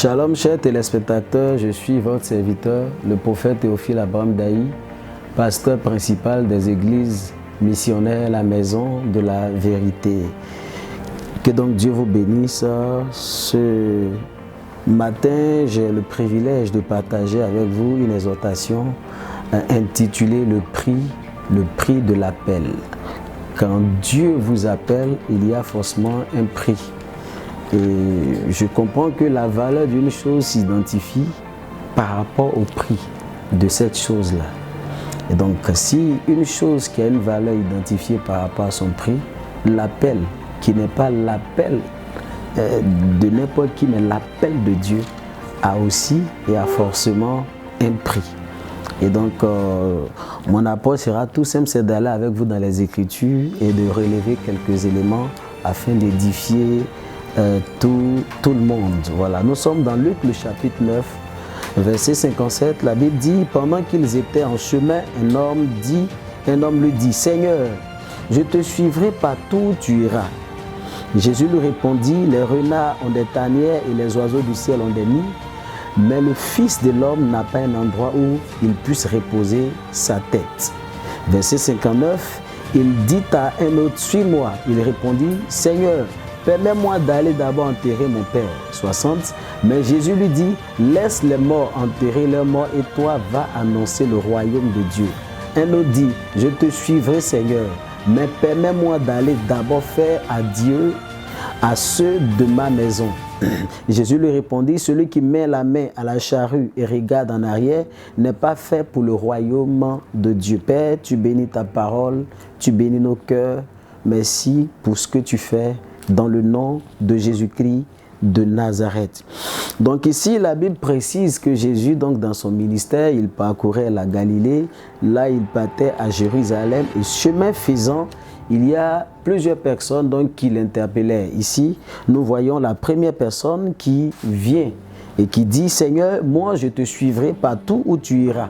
Shalom chers téléspectateurs, je suis votre serviteur, le prophète Théophile Abraham Daï, pasteur principal des églises missionnaires La Maison de la Vérité. Que donc Dieu vous bénisse. Ce matin, j'ai le privilège de partager avec vous une exhortation intitulée le prix de l'appel. Quand Dieu vous appelle, il y a forcément un prix. Et je comprends que la valeur d'une chose s'identifie par rapport au prix de cette chose-là. Et donc, si une chose qui a une valeur identifiée par rapport à son prix, l'appel, qui n'est pas l'appel de n'importe qui, mais l'appel de Dieu, a aussi et a forcément un prix. Et donc, mon approche sera tout simple, c'est d'aller avec vous dans les Écritures et de relever quelques éléments afin d'édifier tout le monde. Voilà, nous sommes dans Luc le chapitre 9, verset 57. La Bible dit, pendant qu'ils étaient en chemin, un homme lui dit, Seigneur, je te suivrai partout où tu iras. Jésus lui répondit, les renards ont des tanières et les oiseaux du ciel ont des nids, mais le Fils de l'homme n'a pas un endroit où il puisse reposer sa tête. Verset 59, il dit à un autre, suis-moi. Il répondit, Seigneur, permets-moi d'aller d'abord enterrer mon père. 60. Mais Jésus lui dit, laisse les morts enterrer leurs morts et toi va annoncer le royaume de Dieu. Un autre dit, je te suivrai Seigneur, mais permets-moi d'aller d'abord faire adieu à ceux de ma maison. Jésus lui répondit, celui qui met la main à la charrue et regarde en arrière n'est pas fait pour le royaume de Dieu. Père, tu bénis ta parole, tu bénis nos cœurs. Merci pour ce que tu fais dans le nom de Jésus-Christ de Nazareth. Donc ici, la Bible précise que Jésus, donc dans son ministère, il parcourait la Galilée. Là, il partait à Jérusalem. Et chemin faisant, il y a plusieurs personnes donc, qui l'interpellaient. Ici, nous voyons la première personne qui vient et qui dit, Seigneur, moi je te suivrai partout où tu iras.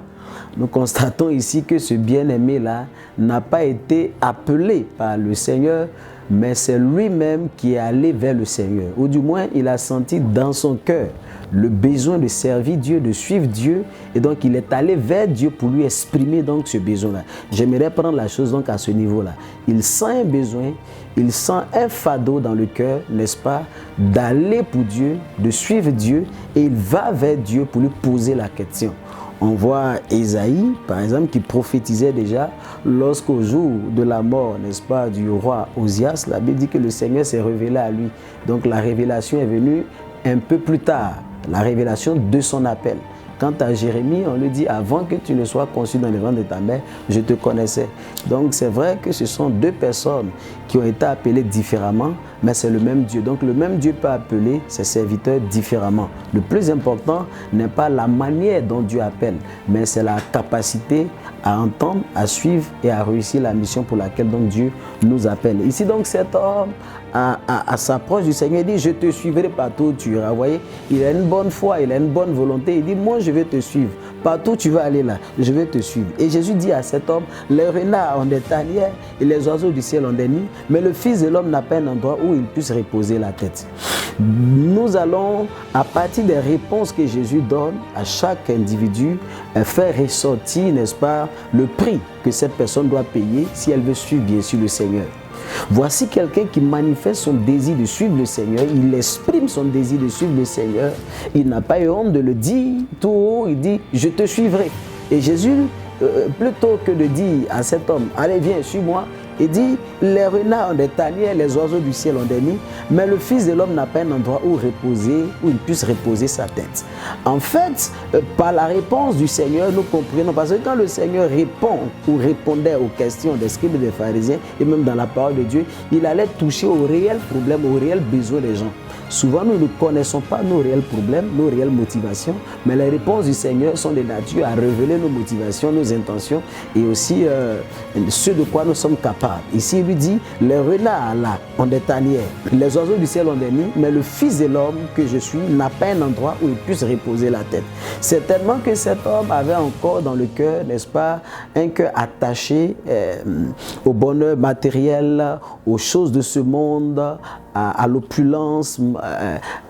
Nous constatons ici que ce bien-aimé-là n'a pas été appelé par le Seigneur, mais c'est lui-même qui est allé vers le Seigneur. Ou du moins, il a senti dans son cœur le besoin de servir Dieu, de suivre Dieu. Et donc, il est allé vers Dieu pour lui exprimer donc ce besoin-là. J'aimerais prendre la chose donc à ce niveau-là. Il sent un besoin, il sent un fardeau dans le cœur, n'est-ce pas, d'aller pour Dieu, de suivre Dieu. Et il va vers Dieu pour lui poser la question. On voit Ésaïe, par exemple, qui prophétisait déjà lorsqu'au jour de la mort, n'est-ce pas, du roi Osias, la Bible dit que le Seigneur s'est révélé à lui. Donc la révélation est venue un peu plus tard, la révélation de son appel. Quant à Jérémie, on lui dit, avant que tu ne sois conçu dans le ventre de ta mère, je te connaissais. Donc c'est vrai que ce sont deux personnes qui ont été appelées différemment, mais c'est le même Dieu. Donc le même Dieu peut appeler ses serviteurs différemment. Le plus important n'est pas la manière dont Dieu appelle, mais c'est la capacité à entendre, à suivre et à réussir la mission pour laquelle donc Dieu nous appelle. Ici donc cet homme à s'approche du Seigneur, il dit, je te suivrai partout où tu iras. Vous voyez, il a une bonne foi, il a une bonne volonté. Il dit, moi je vais te suivre. Partout où tu vas aller là, je vais te suivre. Et Jésus dit à cet homme, les renards ont des tanières et les oiseaux du ciel ont des nids, mais le Fils de l'homme n'a pas un endroit où il puisse reposer la tête. Nous allons, à partir des réponses que Jésus donne à chaque individu, faire ressortir, n'est-ce pas, le prix que cette personne doit payer si elle veut suivre bien sûr le Seigneur. Voici quelqu'un qui manifeste son désir de suivre le Seigneur, il exprime son désir de suivre le Seigneur, il n'a pas eu honte de le dire tout haut, il dit « je te suivrai ». Et Jésus, plutôt que de dire à cet homme « allez viens, suis-moi », il dit « les renards ont des tanières, les oiseaux du ciel ont des nids, mais le Fils de l'homme n'a pas un endroit où il puisse reposer sa tête ». En fait, par la réponse du Seigneur, nous comprenons, parce que quand le Seigneur répond ou répondait aux questions des scribes et des pharisiens, et même dans la parole de Dieu, il allait toucher aux réels problèmes, aux réels besoins des gens. Souvent, nous ne connaissons pas nos réels problèmes, nos réelles motivations, mais les réponses du Seigneur sont de nature à révéler nos motivations, nos intentions et aussi ce de quoi nous sommes capables. Ici, il lui dit, les renards là ont des tanières, les oiseaux du ciel ont des nids, mais le Fils de l'homme que je suis n'a pas un endroit où il puisse reposer la tête. Certainement que cet homme avait encore dans le cœur, n'est-ce pas, un cœur attaché au bonheur matériel, aux choses de ce monde, à l'opulence,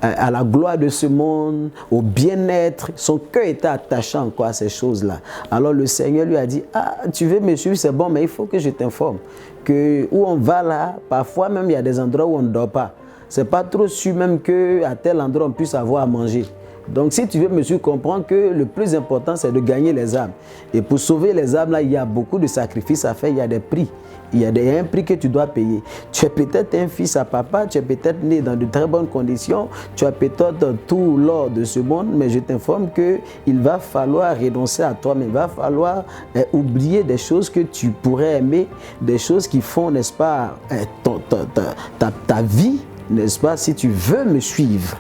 à la gloire de ce monde, au bien-être. Son cœur était attaché encore à ces choses-là. Alors le Seigneur lui a dit, ah, tu veux me suivre, c'est bon, mais il faut que je t'informe que où on va là, parfois même il y a des endroits où on ne dort pas. C'est pas trop sûr même qu'à tel endroit on puisse avoir à manger. Donc si tu veux me suivre, comprends que le plus important c'est de gagner les âmes. Et pour sauver les âmes là, il y a beaucoup de sacrifices à faire, il y a des prix. Il y a un prix que tu dois payer. Tu es peut-être un fils à papa, tu es peut-être né dans de très bonnes conditions, tu as peut-être tout l'or de ce monde, mais je t'informe qu'il va falloir renoncer à toi, mais il va falloir oublier des choses que tu pourrais aimer, des choses qui font, n'est-ce pas, ta vie, n'est-ce pas, si tu veux me suivre.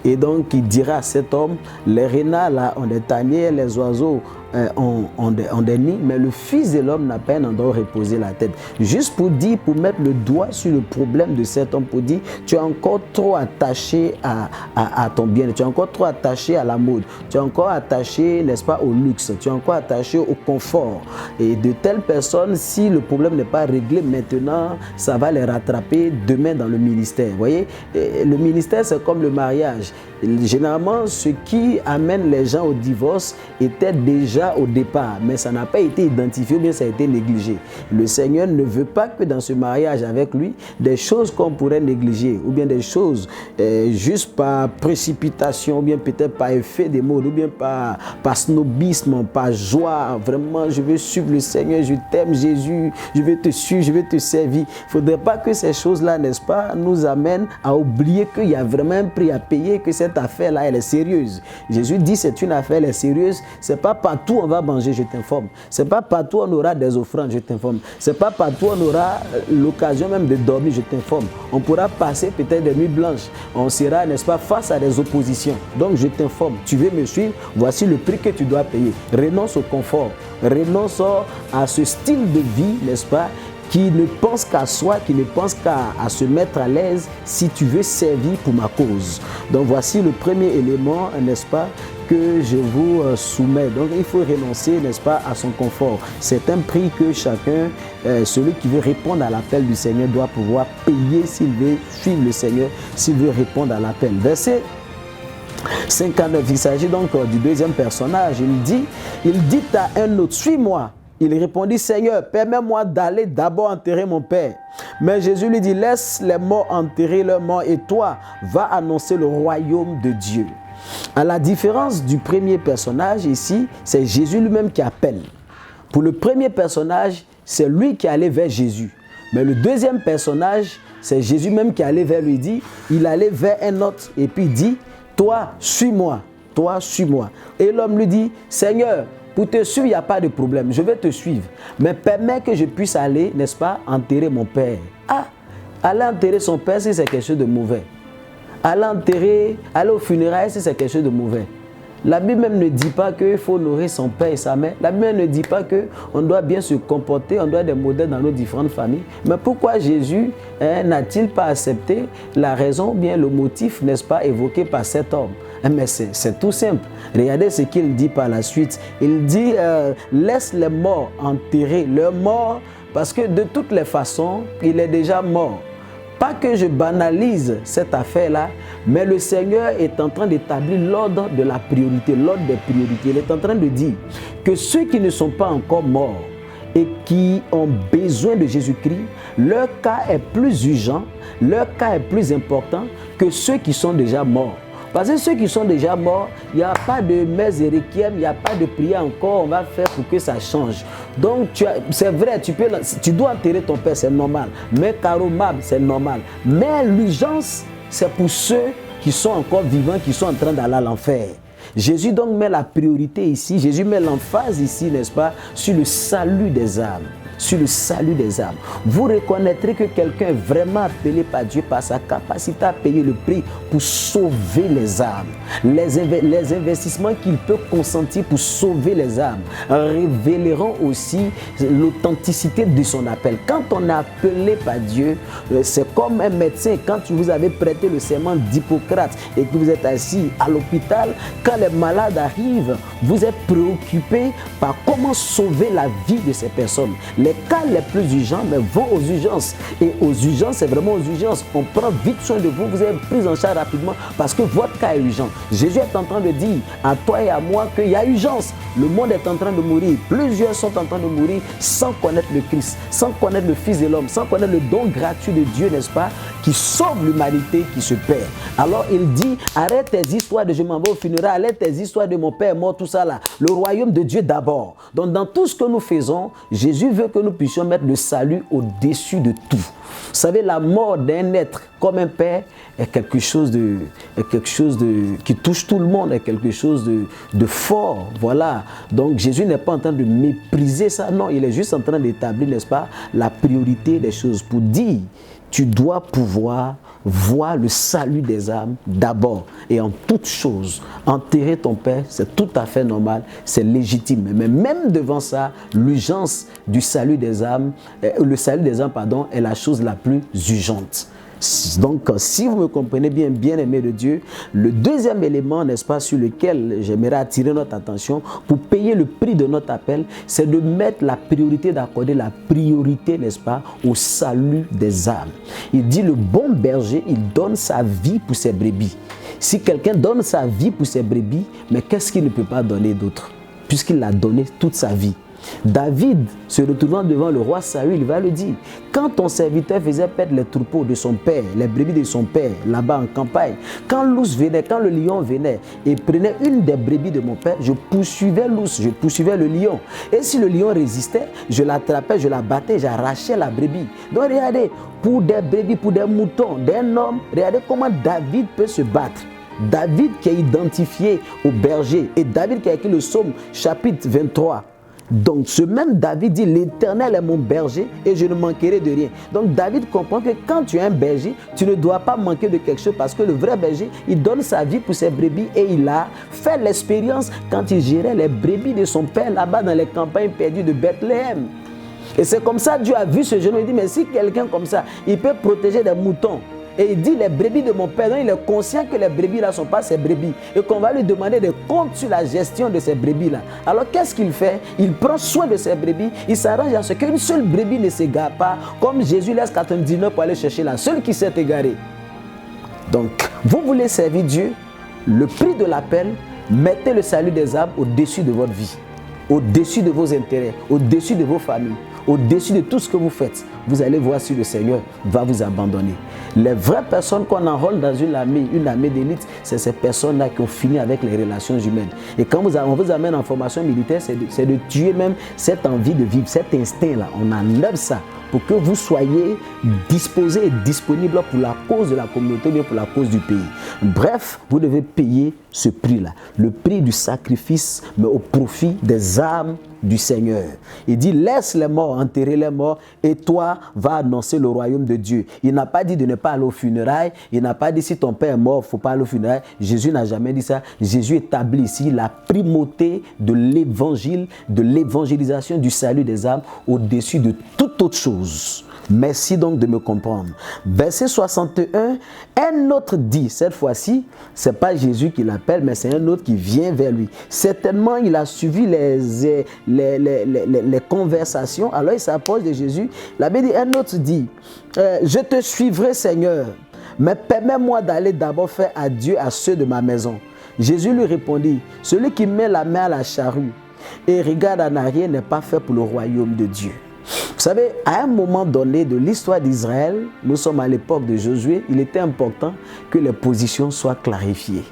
Et donc il dira à cet homme, les renards là ont des tanières, les oiseaux ont des nids, mais le Fils de l'homme n'a pas un endroit où reposer la tête. Juste pour dire, pour mettre le doigt sur le problème de cet homme, pour dire, tu es encore trop attaché à ton bien, tu es encore trop attaché à la mode, tu es encore attaché, n'est-ce pas, au luxe, tu es encore attaché au confort. Et de telles personnes, si le problème n'est pas réglé maintenant, ça va les rattraper demain dans le ministère. Vous voyez, le ministère c'est comme le mariage. Généralement, ce qui amène les gens au divorce était déjà au départ, mais ça n'a pas été identifié ou bien ça a été négligé. Le Seigneur ne veut pas que dans ce mariage avec lui, des choses qu'on pourrait négliger ou bien des choses juste par précipitation ou bien peut-être par effet des mots ou bien par snobisme, par joie. Vraiment, je veux suivre le Seigneur, je t'aime Jésus, je veux te suivre, je veux te servir. Il ne faudrait pas que ces choses-là, n'est-ce pas, nous amènent à oublier qu'il y a vraiment un prix à payer, que cette affaire-là, elle est sérieuse. Jésus dit c'est une affaire, elle est sérieuse. C'est pas partout on va manger, je t'informe. C'est pas partout on aura des offrandes, je t'informe. C'est pas partout on aura l'occasion même de dormir, je t'informe. On pourra passer peut-être des nuits blanches. On sera, n'est-ce pas, face à des oppositions. Donc je t'informe, tu veux me suivre, voici le prix que tu dois payer. Renonce au confort, renonce à ce style de vie, n'est-ce pas, qui ne pense qu'à soi, qui ne pense qu'à se mettre à l'aise si tu veux servir pour ma cause. Donc voici le premier élément, n'est-ce pas, que je vous soumets. Donc il faut renoncer, n'est-ce pas, à son confort. C'est un prix que chacun, celui qui veut répondre à l'appel du Seigneur doit pouvoir payer s'il veut suivre le Seigneur, s'il veut répondre à l'appel. Verset 59, il s'agit donc du deuxième personnage. Il dit à un autre, suis-moi. Il répondit, Seigneur, permets-moi d'aller d'abord enterrer mon père. Mais Jésus lui dit, laisse les morts enterrer leurs morts et toi, va annoncer le royaume de Dieu. À la différence du premier personnage ici, c'est Jésus lui-même qui appelle. Pour le premier personnage, c'est lui qui allait vers Jésus. Mais le deuxième personnage, c'est Jésus même qui allait vers lui, dit, il allait vers un autre et puis dit, toi, suis-moi, toi, suis-moi. Et l'homme lui dit, Seigneur, pour te suivre, il n'y a pas de problème, je vais te suivre. Mais permets que je puisse aller, n'est-ce pas, enterrer mon père. Ah, aller enterrer son père, si c'est quelque chose de mauvais. Aller au funérailles, si c'est quelque chose de mauvais. La Bible même ne dit pas qu'il faut honorer son père et sa mère. La Bible même ne dit pas qu'on doit bien se comporter, on doit être des modèles dans nos différentes familles. Mais pourquoi Jésus n'a-t-il pas accepté la raison ou bien le motif, n'est-ce pas, évoqué par cet homme? Mais c'est tout simple. Regardez ce qu'il dit par la suite. Il dit, laisse les morts enterrer leurs morts parce que de toutes les façons, il est déjà mort. Pas que je banalise cette affaire-là, mais le Seigneur est en train d'établir l'ordre de la priorité, l'ordre des priorités. Il est en train de dire que ceux qui ne sont pas encore morts et qui ont besoin de Jésus-Christ, leur cas est plus urgent, leur cas est plus important que ceux qui sont déjà morts. Parce que ceux qui sont déjà morts, il n'y a pas de messe et requiem, il n'y a pas de prière encore, on va faire pour que ça change. Donc, c'est vrai, tu dois enterrer ton père, c'est normal. Mais caromab, c'est normal. Mais l'urgence, c'est pour ceux qui sont encore vivants, qui sont en train d'aller à l'enfer. Jésus donc met la priorité ici, Jésus met l'emphase ici, n'est-ce pas, sur le salut des âmes. Sur le salut des âmes. Vous reconnaîtrez que quelqu'un est vraiment appelé par Dieu par sa capacité à payer le prix pour sauver les âmes. Les investissements qu'il peut consentir pour sauver les âmes révéleront aussi l'authenticité de son appel. Quand on est appelé par Dieu, c'est comme un médecin. Quand vous avez prêté le serment d'Hippocrate et que vous êtes assis à l'hôpital, quand les malades arrivent, vous êtes préoccupé par comment sauver la vie de ces personnes. Les Les cas les plus urgents, mais vont aux urgences. Et aux urgences, c'est vraiment aux urgences. On prend vite soin de vous, vous êtes pris en charge rapidement parce que votre cas est urgent. Jésus est en train de dire à toi et à moi qu'il y a urgence. Le monde est en train de mourir. Plusieurs sont en train de mourir sans connaître le Christ, sans connaître le Fils de l'homme, sans connaître le don gratuit de Dieu, n'est-ce pas, qui sauve l'humanité qui se perd. Alors il dit, arrête tes histoires de je m'en vais au funérail, arrête tes histoires de mon père mort, tout ça là. Le royaume de Dieu d'abord. Donc dans tout ce que nous faisons, Jésus veut que nous puissions mettre le salut au-dessus de tout. Vous savez, la mort d'un être comme un père est quelque chose qui touche tout le monde, est quelque chose de fort. Voilà. Donc Jésus n'est pas en train de mépriser ça, non, il est juste en train d'établir, n'est-ce pas, la priorité des choses pour dire, tu dois pouvoir voir le salut des âmes d'abord et en toute chose. Enterrer ton père, c'est tout à fait normal, c'est légitime. Mais même devant ça, l'urgence du salut des âmes, le salut des âmes, pardon, est la chose la plus urgente. Donc, si vous me comprenez bien, bien-aimé de Dieu, le deuxième élément, n'est-ce pas, sur lequel j'aimerais attirer notre attention pour payer le prix de notre appel, c'est de mettre la priorité, d'accorder la priorité, n'est-ce pas, au salut des âmes. Il dit, le bon berger, il donne sa vie pour ses brebis. Si quelqu'un donne sa vie pour ses brebis, mais qu'est-ce qu'il ne peut pas donner d'autre, puisqu'il l'a donné toute sa vie? David, se retrouvant devant le roi Saül, il va le dire, quand ton serviteur faisait perdre les troupeaux de son père, les brebis de son père, là-bas en campagne, quand l'ours venait, quand le lion venait et prenait une des brebis de mon père, je poursuivais l'ours, je poursuivais le lion. Et si le lion résistait, je l'attrapais, je la battais, j'arrachais la brebis. Donc regardez, pour des brebis, pour des moutons, d'un homme, regardez comment David peut se battre. David qui est identifié au berger, et David qui a écrit le psaume chapitre 23. Donc ce même David dit, l'Éternel est mon berger et je ne manquerai de rien. Donc David comprend que quand tu es un berger, tu ne dois pas manquer de quelque chose parce que le vrai berger, il donne sa vie pour ses brebis et il a fait l'expérience quand il gérait les brebis de son père là-bas dans les campagnes perdues de Bethléem. Et c'est comme ça Dieu a vu ce jeune homme. Il dit, mais si quelqu'un comme ça, il peut protéger des moutons. Et il dit, les brebis de mon père, donc il est conscient que les brebis là ne sont pas ses brebis. Et qu'on va lui demander des comptes sur la gestion de ces brebis là. Alors qu'est-ce qu'il fait? Il prend soin de ses brebis. Il s'arrange à ce qu'une seule brebis ne s'égare pas. Comme Jésus laisse 99 pour aller chercher la seule qui s'est égarée. Donc, vous voulez servir Dieu, le prix de l'appel, mettez le salut des âmes au-dessus de votre vie. Au-dessus de vos intérêts, au-dessus de vos familles, au-dessus de tout ce que vous faites. Vous allez voir si le Seigneur va vous abandonner. Les vraies personnes qu'on enrôle dans une armée d'élite, c'est ces personnes-là qui ont fini avec les relations humaines. Et quand on vous amène en formation militaire, c'est de tuer même cette envie de vivre, cet instinct-là. On enlève ça pour que vous soyez disposés et disponibles pour la cause de la communauté, ou bien pour la cause du pays. Bref, vous devez payer ce prix-là, le prix du sacrifice, mais au profit des âmes du Seigneur. Il dit, laisse les morts, enterrer les morts, et toi, va annoncer le royaume de Dieu. Il n'a pas dit de ne pas aller au funérailles, il n'a pas dit si ton père est mort, il ne faut pas aller au funérailles. Jésus n'a jamais dit ça. Jésus établit ici la primauté de l'évangile, de l'évangélisation du salut des âmes au-dessus de toute autre chose. Merci donc de me comprendre. Verset 61, un autre dit, cette fois-ci, ce n'est pas Jésus qui l'appelle, mais c'est un autre qui vient vers lui. Certainement, il a suivi les conversations, alors il s'approche de Jésus. La Bible dit, un autre dit, je te suivrai Seigneur, mais permets-moi d'aller d'abord faire adieu à ceux de ma maison. Jésus lui répondit, celui qui met la main à la charrue et regarde en arrière n'est pas fait pour le royaume de Dieu. Vous savez, à un moment donné de l'histoire d'Israël, nous sommes à l'époque de Josué, il était important que les positions soient clarifiées.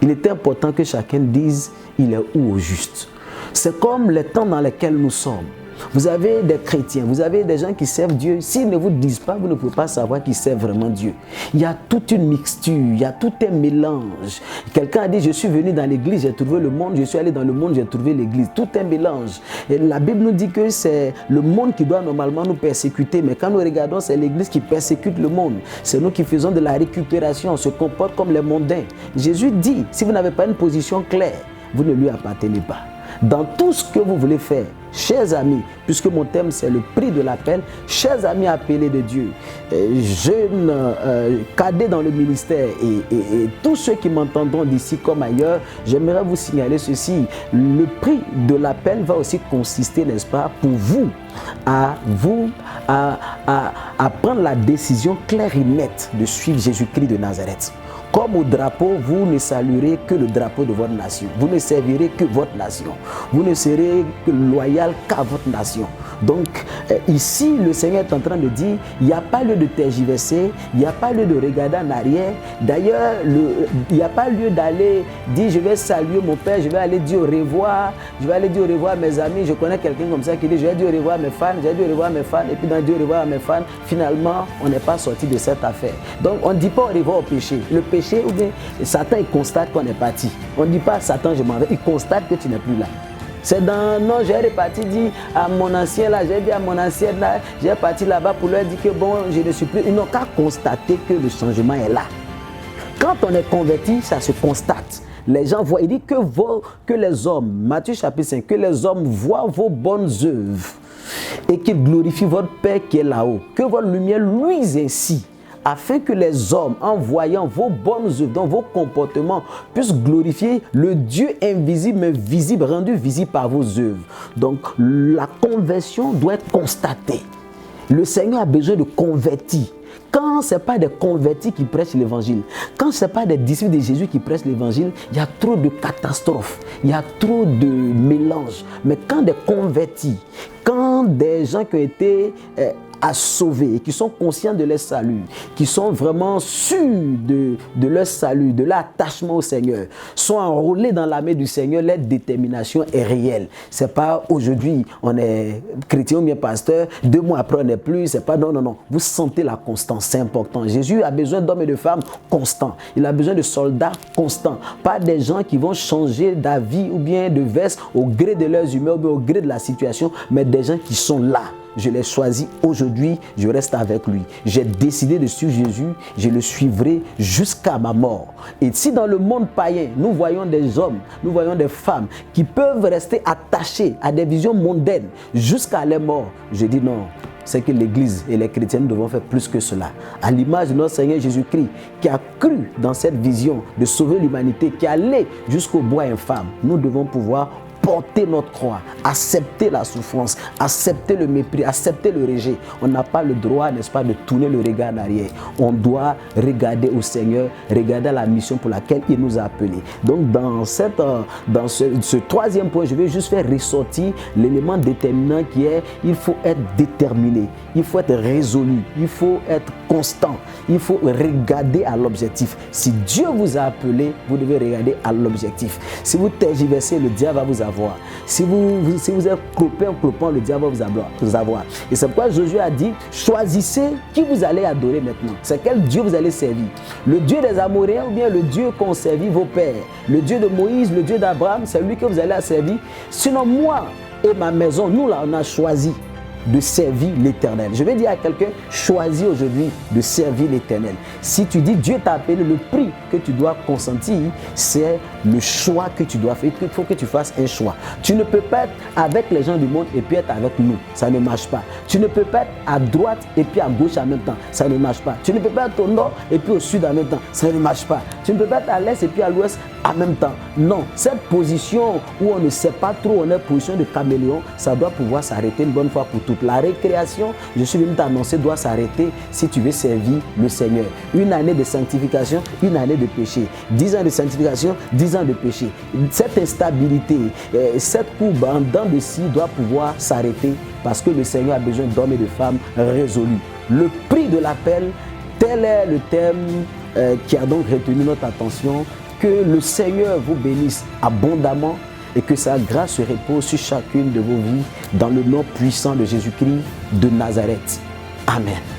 Il était important que chacun dise, il est où au juste. C'est comme les temps dans lesquels nous sommes. Vous avez des chrétiens, vous avez des gens qui servent Dieu. S'ils ne vous disent pas, vous ne pouvez pas savoir qu'ils servent vraiment Dieu. Il y a toute une mixture, il y a tout un mélange. Quelqu'un a dit, je suis venu dans l'église, j'ai trouvé le monde, je suis allé dans le monde, j'ai trouvé l'église. Tout un mélange. Et la Bible nous dit que c'est le monde qui doit normalement nous persécuter, mais quand nous regardons, c'est l'église qui persécute le monde. C'est nous qui faisons de la récupération, on se comporte comme les mondains. Jésus dit, si vous n'avez pas une position claire, vous ne lui appartenez pas. Dans tout ce que vous voulez faire, chers amis, puisque mon thème c'est le prix de l'appel, chers amis appelés de Dieu, jeunes cadets dans le ministère et tous ceux qui m'entendront d'ici comme ailleurs, j'aimerais vous signaler ceci. Le prix de l'appel va aussi consister, n'est-ce pas, pour vous à prendre la décision claire et nette de suivre Jésus-Christ de Nazareth. Comme au drapeau, vous ne saluerez que le drapeau de votre nation. Vous ne servirez que votre nation. Vous ne serez loyal qu'à votre nation. Donc, ici, le Seigneur est en train de dire, il n'y a pas lieu de tergiverser, il n'y a pas lieu de regarder en arrière. D'ailleurs, il n'y a pas lieu d'aller dire, je vais saluer mon père, je vais aller dire au revoir, je vais aller dire au revoir à mes amis. Je connais quelqu'un comme ça qui dit, je vais dire au revoir à mes fans, je vais dire au revoir à mes fans, et puis dans dire au revoir à mes fans, finalement, on n'est pas sorti de cette affaire. Donc, on ne dit pas au revoir au péché. Le péché, ou bien Satan, il constate qu'on est parti. On ne dit pas, Satan, je m'en vais, il constate que tu n'es plus là. C'est dans, non, j'ai reparti dire à mon ancien là, j'ai dit à mon ancienne là, j'ai parti là-bas pour leur dire que bon, je ne suis plus. Ils n'ont qu'à constater que le changement est là. Quand on est converti, ça se constate. Les gens voient, il dit que les hommes, Matthieu chapitre 5, que les hommes voient vos bonnes œuvres et qu'ils glorifient votre Père qui est là-haut. Que votre lumière luise ainsi, afin que les hommes, en voyant vos bonnes œuvres, dans vos comportements, puissent glorifier le Dieu invisible, mais visible, rendu visible par vos œuvres. Donc, la conversion doit être constatée. Le Seigneur a besoin de convertis. Quand ce n'est pas des convertis qui prêchent l'évangile, quand ce n'est pas des disciples de Jésus qui prêchent l'évangile, il y a trop de catastrophes, il y a trop de mélanges. Mais quand des convertis, quand des gens qui ont été à sauver et qui sont conscients de leur salut, qui sont vraiment sûrs de leur salut, de leur attachement au Seigneur, sont enrôlés dans l'armée du Seigneur, leur détermination est réelle. C'est pas aujourd'hui on est chrétien ou bien pasteur, 2 mois après on n'est plus, c'est pas non. Vous sentez la constance, c'est important. Jésus a besoin d'hommes et de femmes constants. Il a besoin de soldats constants, pas des gens qui vont changer d'avis ou bien de veste au gré de leurs humeurs ou bien au gré de la situation, mais des gens qui sont là. Je l'ai choisi aujourd'hui, je reste avec lui. J'ai décidé de suivre Jésus, je le suivrai jusqu'à ma mort. Et si dans le monde païen, nous voyons des hommes, nous voyons des femmes qui peuvent rester attachés à des visions mondaines jusqu'à leur mort, je dis non. C'est que l'Église et les chrétiens devons faire plus que cela. À l'image de notre Seigneur Jésus-Christ, qui a cru dans cette vision de sauver l'humanité, qui allait jusqu'au bois infâme, nous devons pouvoir porter notre croix, accepter la souffrance, accepter le mépris, accepter le rejet. On n'a pas le droit, n'est-ce pas, de tourner le regard en arrière. On doit regarder au Seigneur, regarder à la mission pour laquelle il nous a appelés. Donc dans ce 3e point, je vais juste faire ressortir l'élément déterminant qui est, il faut être déterminé, il faut être résolu, il faut être constant, il faut regarder à l'objectif. Si Dieu vous a appelé, vous devez regarder à l'objectif. Si vous tergiversez, le diable va vous avoir. Si vous êtes clopé en clopant, le diable va vous avoir. Et c'est pourquoi Josué a dit, choisissez qui vous allez adorer maintenant. C'est quel Dieu vous allez servir. Le Dieu des Amoréens ou bien le Dieu qu'ont servi vos pères. Le Dieu de Moïse, le Dieu d'Abraham, c'est lui que vous allez servir. Sinon moi et ma maison, nous là, on a choisi de servir l'Éternel. Je vais dire à quelqu'un, choisis aujourd'hui de servir l'Éternel. Si tu dis Dieu t'a appelé, le prix que tu dois consentir, c'est le choix que tu dois faire. Il faut que tu fasses un choix. Tu ne peux pas être avec les gens du monde et puis être avec nous. Ça ne marche pas. Tu ne peux pas être à droite et puis à gauche en même temps. Ça ne marche pas. Tu ne peux pas être au nord et puis au sud en même temps. Ça ne marche pas. Tu ne peux pas être à l'est et puis à l'ouest en même temps. Non. Cette position où on ne sait pas trop, on est position de caméléon, ça doit pouvoir s'arrêter une bonne fois pour toutes. La récréation, je suis venu t'annoncer, doit s'arrêter si tu veux servir le Seigneur. Une année de sanctification, une année de péché. 10 ans de sanctification, 10 ans de péché. Cette instabilité, cette courbe en dents de scie doit pouvoir s'arrêter parce que le Seigneur a besoin d'hommes et de femmes résolus. Le prix de l'appel, tel est le thème qui a donc retenu notre attention. Que le Seigneur vous bénisse abondamment et que sa grâce se repose sur chacune de vos vies dans le nom puissant de Jésus-Christ de Nazareth. Amen.